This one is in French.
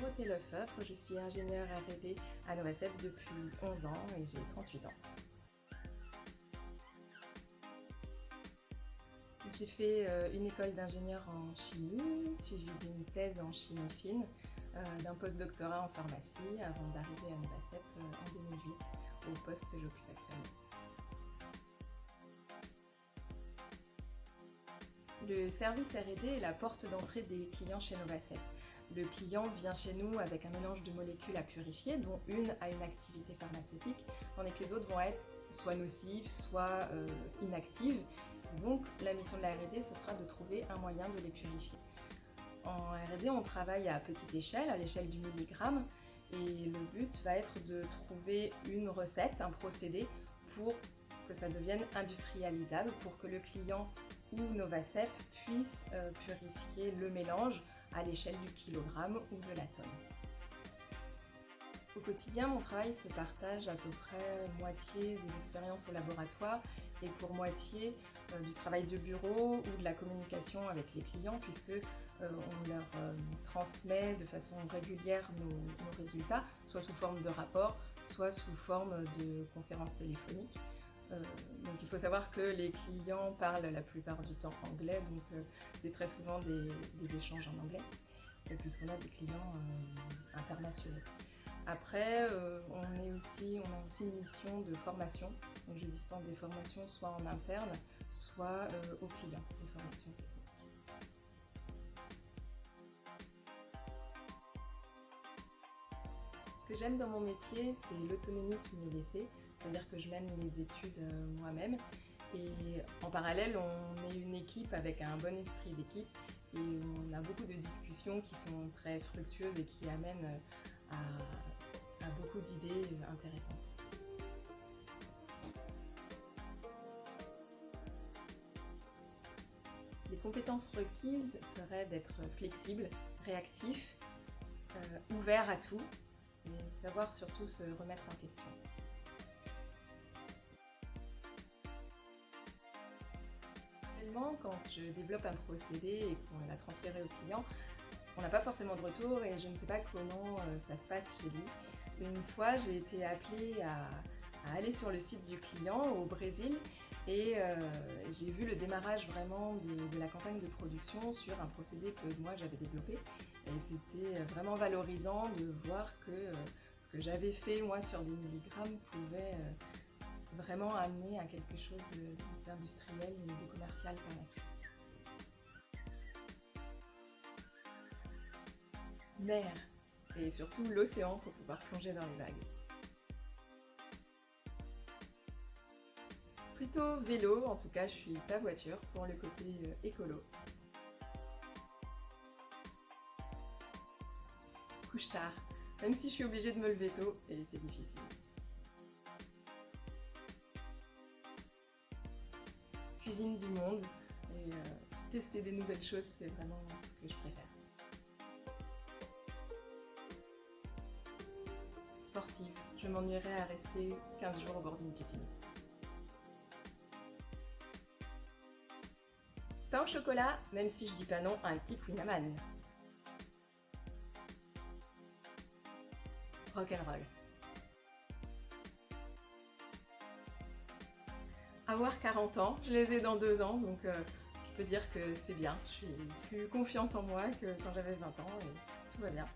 Dorothée Lefebvre, je suis ingénieure R&D à Novacep depuis 11 ans et j'ai 38 ans. J'ai fait une école d'ingénieur en chimie, suivie d'une thèse en chimie fine, d'un post-doctorat en pharmacie avant d'arriver à Novacep en 2008, au poste que j'occupe actuellement. Le service R&D est la porte d'entrée des clients chez Novacep. Le client vient chez nous avec un mélange de molécules à purifier, dont une a une activité pharmaceutique, tandis que les autres vont être soit nocives, soit inactives. Donc la mission de la R&D, ce sera de trouver un moyen de les purifier. En R&D, on travaille à petite échelle, à l'échelle du milligramme, et le but va être de trouver une recette, un procédé, pour que ça devienne industrialisable, pour que le client ou Novacep puisse purifier le mélange à l'échelle du kilogramme ou de la tonne. Au quotidien, mon travail se partage à peu près moitié des expériences au laboratoire et pour moitié du travail de bureau ou de la communication avec les clients puisque on leur transmet de façon régulière nos résultats, soit sous forme de rapport, soit sous forme de conférences téléphoniques. Donc il faut savoir que les clients parlent la plupart du temps anglais, donc c'est très souvent des échanges en anglais, puisqu'on a des clients internationaux. Après, on a aussi une mission de formation, donc je dispense des formations soit en interne, soit aux clients, des formations techniques. Ce que j'aime dans mon métier, c'est l'autonomie qui m'est laissée, c'est-à-dire que je mène mes études moi-même et en parallèle on est une équipe avec un bon esprit d'équipe et on a beaucoup de discussions qui sont très fructueuses et qui amènent à beaucoup d'idées intéressantes. Les compétences requises seraient d'être flexible, réactif, ouvert à tout et savoir surtout se remettre en question. Quand je développe un procédé et qu'on l'a transféré au client, on n'a pas forcément de retour et je ne sais pas comment ça se passe chez lui. Une fois, j'ai été appelée à aller sur le site du client au Brésil et j'ai vu le démarrage vraiment de la campagne de production sur un procédé que moi j'avais développé et c'était vraiment valorisant de voir que ce que j'avais fait moi sur des milligrammes pouvait vraiment amener à quelque chose d'industriel et de commercial par la suite. Mer et surtout l'océan pour pouvoir plonger dans les vagues. Plutôt vélo, en tout cas je suis pas voiture pour le côté écolo. Couche tard, même si je suis obligée de me lever tôt et c'est difficile. Cuisine du monde et tester des nouvelles choses, c'est vraiment ce que je préfère. Sportive, je m'ennuierais à rester 15 jours au bord d'une piscine. Pain au chocolat, même si je dis pas non à un petit Queen Amman. Rock'n'roll. Avoir 40 ans, je les ai dans 2 ans, donc je peux dire que c'est bien. Je suis plus confiante en moi que quand j'avais 20 ans et tout va bien.